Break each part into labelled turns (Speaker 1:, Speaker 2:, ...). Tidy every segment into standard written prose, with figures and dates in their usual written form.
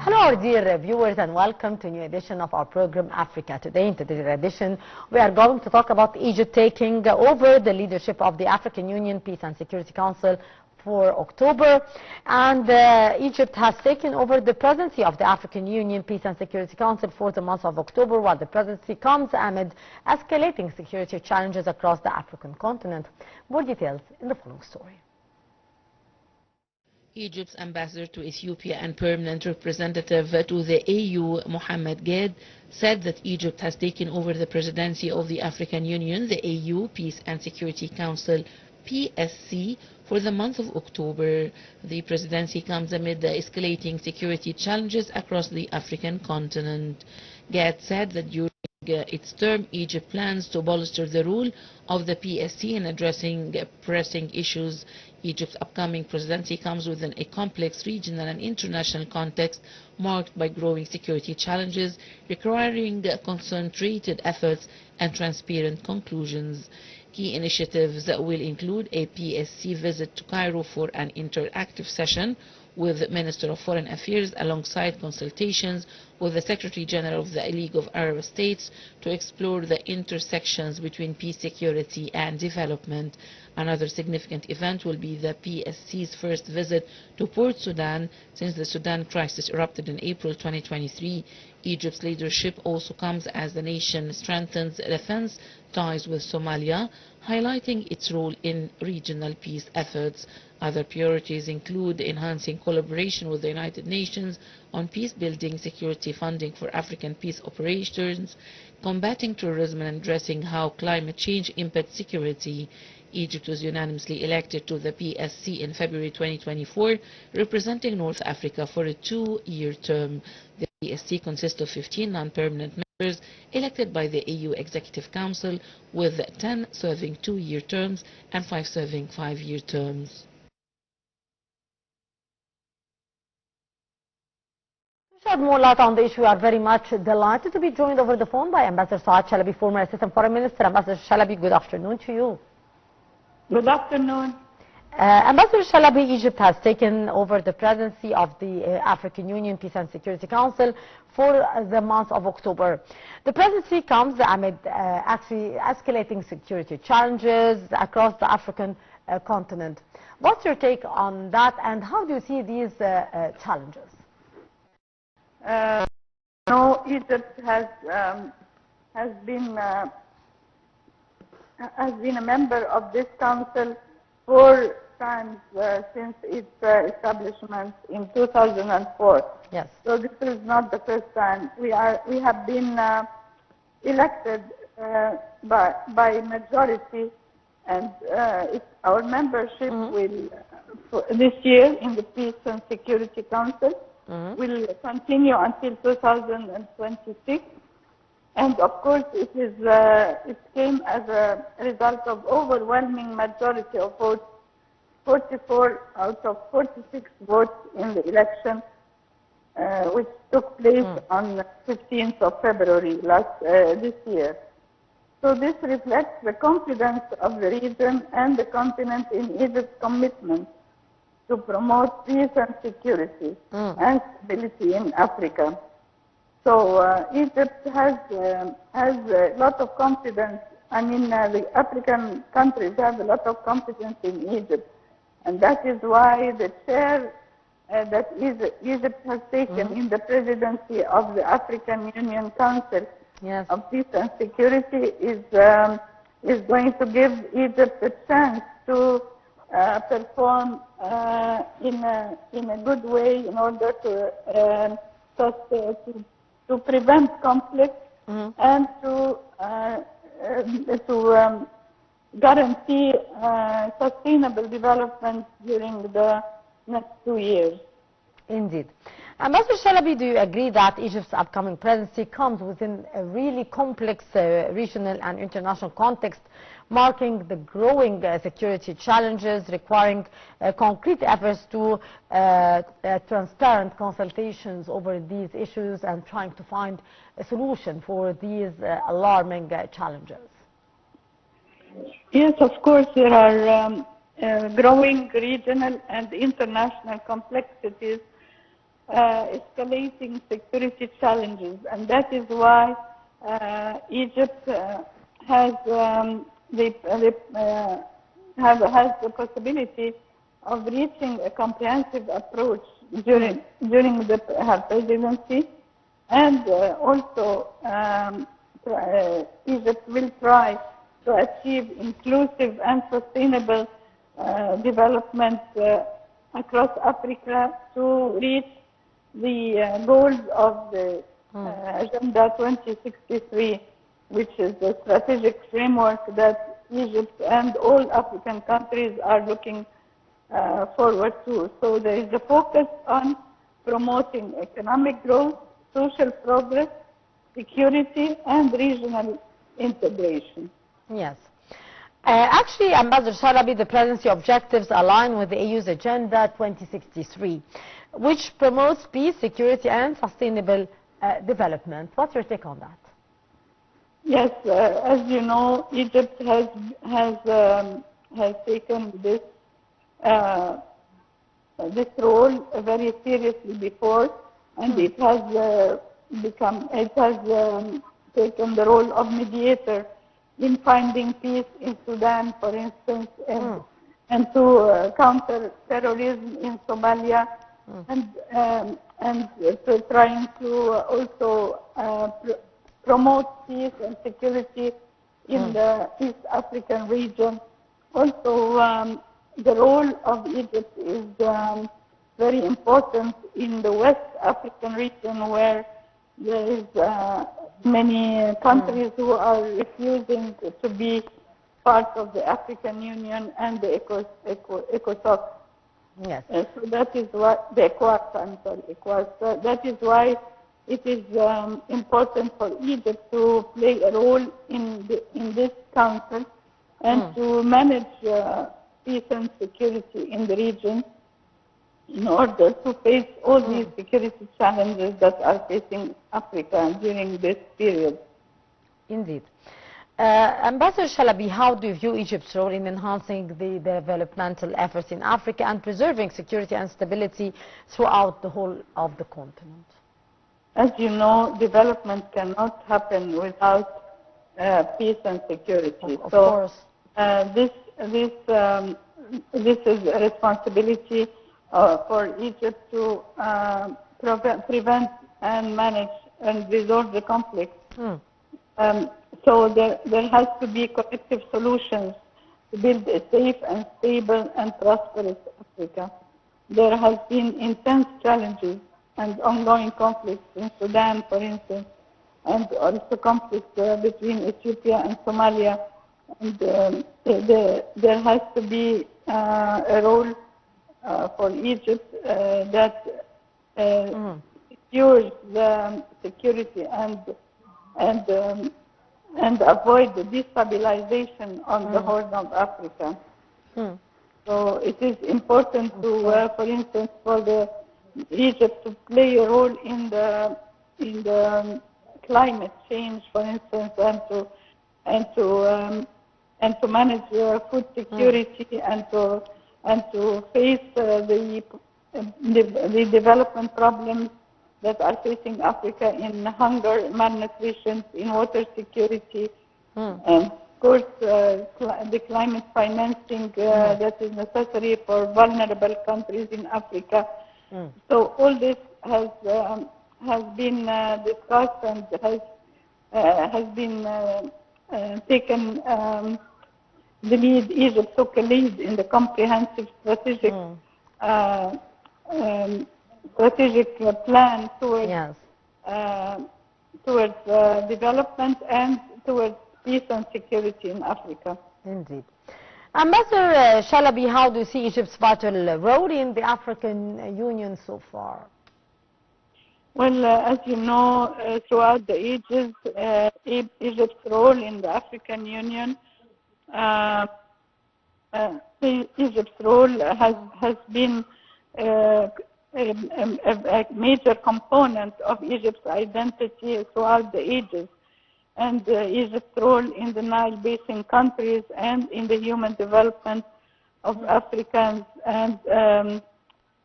Speaker 1: Hello, our dear viewers, and welcome to a new edition of our program Africa Today. In today's edition, we are going to talk about Egypt taking over the leadership of the African Union Peace and Security Council for October. And Egypt has taken over the presidency of the African Union Peace and Security Council for the month of October, while the presidency comes amid escalating security challenges across the African continent. More details in the following story.
Speaker 2: Egypt's ambassador to Ethiopia and permanent representative to the AU, Mohammed Gad, said that Egypt has taken over the presidency of the African Union, the AU Peace and Security Council, PSC, for the month of October. The presidency comes amid the escalating security challenges across the African continent. Gad said that during its term, Egypt plans to bolster the role of the PSC in addressing pressing issues. Egypt's upcoming presidency comes within a complex regional and international context marked by growing security challenges, requiring concentrated efforts and transparent conclusions. Key initiatives will include a PSC visit to Cairo for an interactive session with the Minister of Foreign Affairs, alongside consultations with the Secretary General of the League of Arab States to explore the intersections between peace, security and development. Another significant event will be the PSC's first visit to Port Sudan since the Sudan crisis erupted in April 2023. Egypt's leadership also comes as the nation strengthens defense ties with Somalia, highlighting its role in regional peace efforts. Other priorities include enhancing collaboration with the United Nations on peace-building, security funding for African peace operations, combating terrorism and addressing how climate change impacts security. Egypt was unanimously elected to the PSC in February 2024, representing North Africa for a two-year term. The PSC consists of 15 non-permanent members elected by the AU Executive Council, with 10 serving two-year terms and 5 serving five-year terms.
Speaker 1: To shed more light on the issue, we are very much delighted to be joined over the phone by Ambassador Sou'ad Shalaby, former Assistant Foreign Minister. Ambassador Shalaby, good afternoon to you.
Speaker 3: Good afternoon.
Speaker 1: Ambassador Shalaby, Egypt has taken over the presidency of the African Union Peace and Security Council for the month of October. The presidency comes amid actually escalating security challenges across the African continent. What's your take on that, and how do you see these challenges?
Speaker 3: Egypt has been a member of this council 4 times since its establishment in 2004.
Speaker 1: Yes.
Speaker 3: So this is not the first time. We have been elected by majority, and our membership will this year in the Peace and Security Council will continue until 2026. And of course, it came as a result of overwhelming majority of votes, 44 out of 46 votes in the election, which took place on the 15th of February this year. So this reflects the confidence of the region and the continent in Egypt's commitment to promote peace and security and stability in Africa. So Egypt has a lot of confidence. I mean, the African countries have a lot of confidence in Egypt, and that is why the chair that Egypt has taken in the presidency of the African Union Council of Peace and Security is going to give Egypt a chance to perform in a good way in order to prevent conflict and to guarantee sustainable development during the next 2 years.
Speaker 1: Indeed. Ambassador Shalaby, do you agree that Egypt's upcoming presidency comes within a really complex regional and international context, marking the growing security challenges, requiring concrete efforts to transparent consultations over these issues and trying to find a solution for these alarming challenges?
Speaker 3: Yes, of course, there are growing regional and international complexities escalating security challenges, and that is why Egypt has has the possibility of reaching a comprehensive approach during her presidency, and also Egypt will try to achieve inclusive and sustainable development across Africa to reach the goals of the Agenda 2063, which is the strategic framework that Egypt and all African countries are looking forward to. So there is a focus on promoting economic growth, social progress, security, and regional integration.
Speaker 1: Yes. Actually, Ambassador Shalaby, the presidency objectives align with the EU's Agenda 2063, which promotes peace, security, and sustainable development. What's your take on that?
Speaker 3: Yes, as you know, Egypt has taken this role very seriously before, and it has taken the role of mediator in finding peace in Sudan, for instance, and to counter terrorism in Somalia, and trying to also promote peace and security in the East African region. Also, the role of Egypt is very important in the West African region, where there is many countries who are refusing to be part of the African Union and the ECOSOC.
Speaker 1: Yes.
Speaker 3: So that is what the ECOWAS, I'm sorry, ECOWAS. So that is why it is important for Egypt to play a role in this council and to manage peace and security in the region in order to face all these security challenges that are facing Africa during this period.
Speaker 1: Indeed. Ambassador Shalaby, how do you view Egypt's role in enhancing the developmental efforts in Africa and preserving security and stability throughout the whole of the continent?
Speaker 3: As you know, development cannot happen without peace and security.
Speaker 1: Of course.
Speaker 3: This is a responsibility for Egypt to prevent and manage and resolve the conflict. So there has to be collective solutions to build a safe and stable and prosperous Africa. There has been intense challenges and ongoing conflicts in Sudan, for instance, and also conflicts between Ethiopia and Somalia. And there has to be a role for Egypt that secures the security and avoid the destabilization on the Horn of Africa. So it is important to, for instance, for Egypt to play a role in the climate change, for instance, and to manage food security and to face the development problems that are facing Africa in hunger, malnutrition, in water security, and of course the climate financing that is necessary for vulnerable countries in Africa. So all this has been discussed and has been taken the lead. Egypt took a lead in the comprehensive strategic plan towards development and towards peace and security in Africa.
Speaker 1: Indeed. Ambassador Shalaby, how do you see Egypt's vital role in the African Union so far?
Speaker 3: Well, as you know, throughout the ages, Egypt's role in the African Union, Egypt's role has been a major component of Egypt's identity throughout the ages, and Egypt's role in the Nile Basin countries and in the human development of Africans and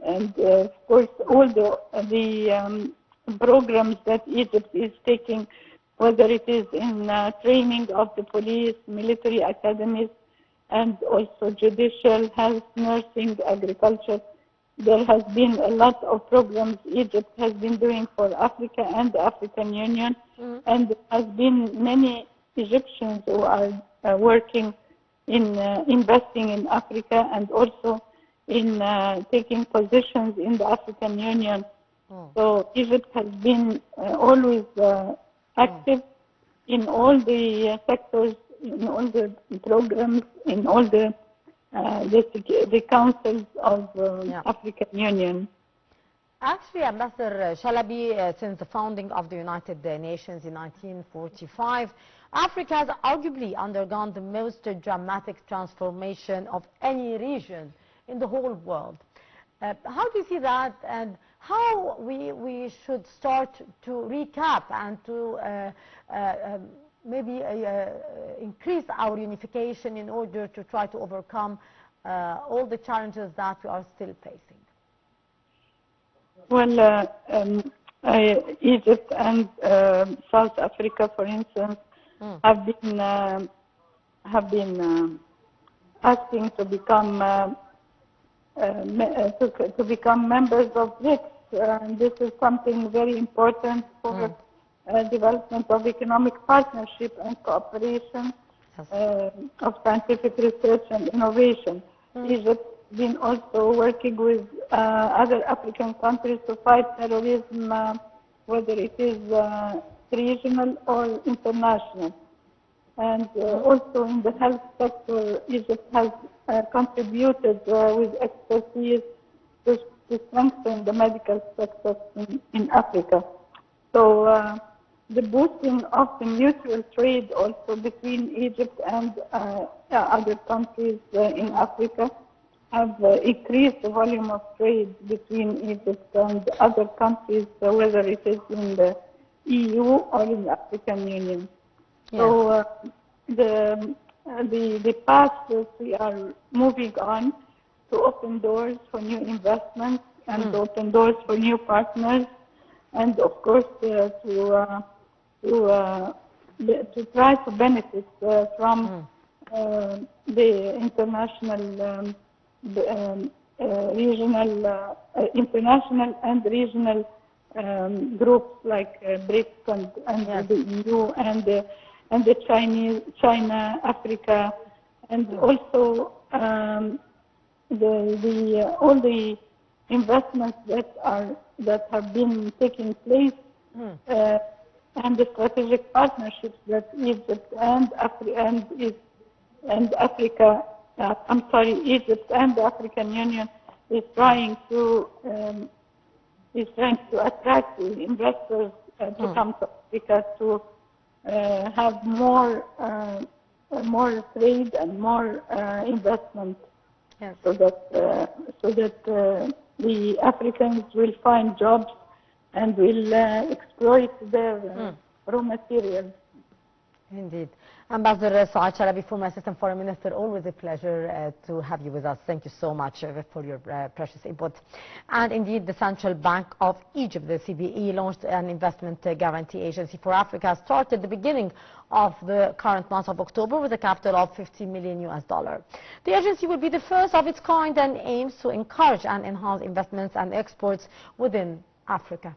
Speaker 3: And of course, all the programs that Egypt is taking, whether it is in training of the police, military academies, and also judicial, health, nursing, agriculture. There has been a lot of programs Egypt has been doing for Africa and the African Union, and there has been many Egyptians who are working in investing in Africa and also in taking positions in the African Union. So Egypt has been always active in all the sectors, in all the programs, in all the councils of African Union.
Speaker 1: Actually, Ambassador Shalaby, since the founding of the United Nations in 1945, Africa has arguably undergone the most dramatic transformation of any region in the whole world. How do you see that, and how we should start to recap and to maybe increase our unification in order to try to overcome all the challenges that we are still facing?
Speaker 3: Well, Egypt and South Africa, for instance, have been asking to become members of BRICS. This is something very important for development of economic partnership and cooperation, of scientific research and innovation. Egypt has been also working with other African countries to fight terrorism, whether it is regional or international. And also in the health sector, Egypt has contributed with expertise to strengthen the medical sector in Africa. So the boosting of the mutual trade also between Egypt and other countries in Africa have increased the volume of trade between Egypt and other countries, whether it is in the EU or in the African Union. Yes. So the path that we are moving on to open doors for new investments and to open doors for new partners, and of course to try to benefit from the international, international and regional groups like BRICS and the EU and the China, Africa, and also all the investments that have been taking place, and the strategic partnerships that Egypt and Egypt and the African Union is trying to attract investors to come to Africa to have more trade and more investment, so that the Africans will find jobs and will exploit their raw materials.
Speaker 1: Indeed. Ambassador Sou'ad Shalaby, former Assistant Foreign Minister, always a pleasure to have you with us. Thank you so much for your precious input. And indeed, the Central Bank of Egypt, the CBE, launched an investment guarantee agency for Africa, started the beginning of the current month of October with a capital of $50 million. The agency will be the first of its kind and aims to encourage and enhance investments and exports within Africa.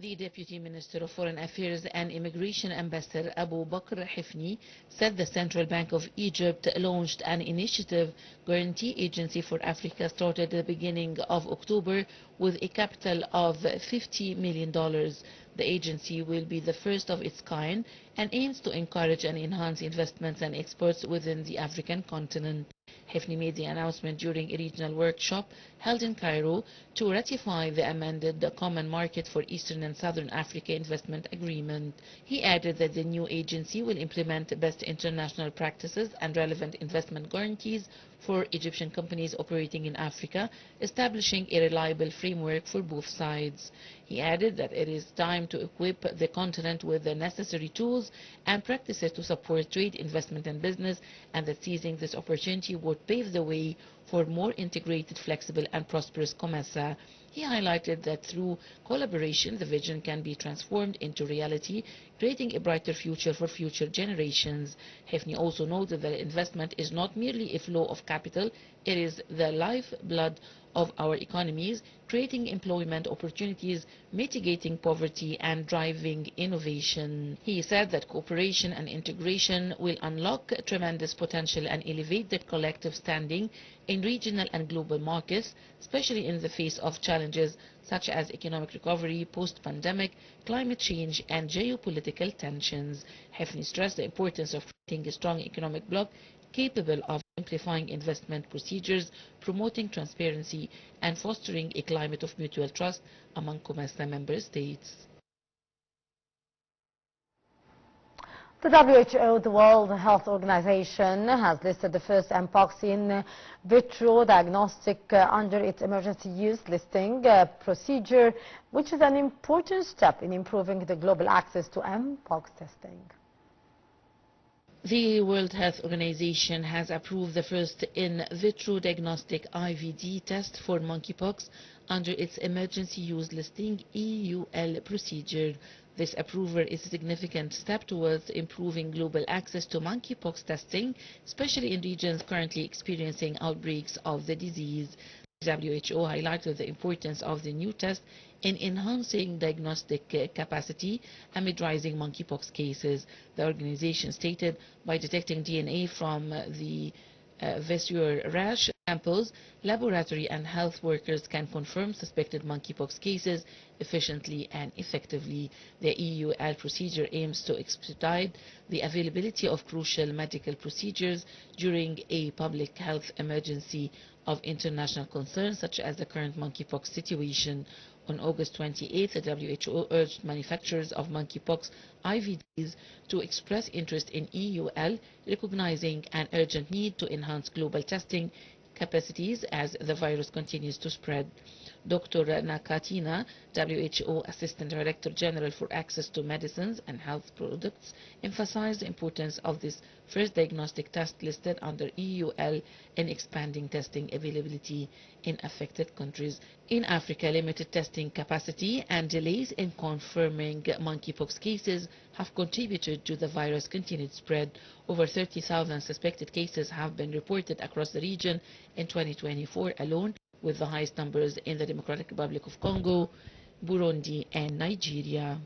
Speaker 2: The Deputy Minister of Foreign Affairs and Immigration Ambassador Abu Bakr Hifni said the Central Bank of Egypt launched an initiative guarantee agency for Africa started at the beginning of October with a capital of $50 million. The agency will be the first of its kind and aims to encourage and enhance investments and exports within the African continent. Hifni made the announcement during a regional workshop held in Cairo to ratify the amended Common Market for Eastern and Southern Africa Investment Agreement. He added that the new agency will implement best international practices and relevant investment guarantees for Egyptian companies operating in Africa, establishing a reliable framework for both sides. He added that it is time to equip the continent with the necessary tools and practices to support trade, investment and business, and that seizing this opportunity would pave the way for more integrated, flexible and prosperous COMESA. He highlighted that through collaboration, the vision can be transformed into reality, creating a brighter future for future generations. Hefni also noted that investment is not merely a flow of capital, it is the lifeblood of our economies, creating employment opportunities, mitigating poverty and driving innovation. He said that cooperation and integration will unlock tremendous potential and elevate the collective standing in regional and global markets, especially in the face of challenges such as economic recovery, post-pandemic, climate change and geopolitical tensions. Hefni stressed the importance of creating a strong economic bloc capable of simplifying investment procedures, promoting transparency and fostering a climate of mutual trust among COMESA member states.
Speaker 1: The WHO, the World Health Organization, has listed the first mpox in vitro diagnostic under its emergency use listing procedure, which is an important step in improving the global access to mpox testing.
Speaker 2: The World Health Organization has approved the first in vitro diagnostic IVD test for monkeypox under its emergency use listing EUL procedure. This approval is a significant step towards improving global access to monkeypox testing, especially in regions currently experiencing outbreaks of the disease. The WHO highlighted the importance of the new test in enhancing diagnostic capacity amid rising monkeypox cases. The organization stated by detecting DNA from the visceral rash samples, laboratory and health workers can confirm suspected monkeypox cases efficiently and effectively. The EUL procedure aims to expedite the availability of crucial medical procedures during a public health emergency of international concern, such as the current monkeypox situation. On August 28, the WHO urged manufacturers of monkeypox IVDs to express interest in EUL, recognizing an urgent need to enhance global testing capacities as the virus continues to spread. Dr. Nakatina, WHO Assistant Director General for Access to Medicines and Health Products, emphasized the importance of this first diagnostic test listed under EUL in expanding testing availability in affected countries. In Africa, limited testing capacity and delays in confirming monkeypox cases have contributed to the virus' continued spread. Over 30,000 suspected cases have been reported across the region in 2024 alone, with the highest numbers in the Democratic Republic of Congo, Burundi and Nigeria.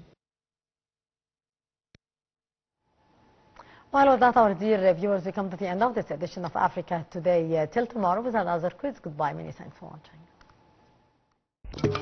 Speaker 1: Well, with that, our dear viewers, we come to the end of this edition of Africa Today. Till tomorrow with another quiz. Goodbye. Many thanks for watching.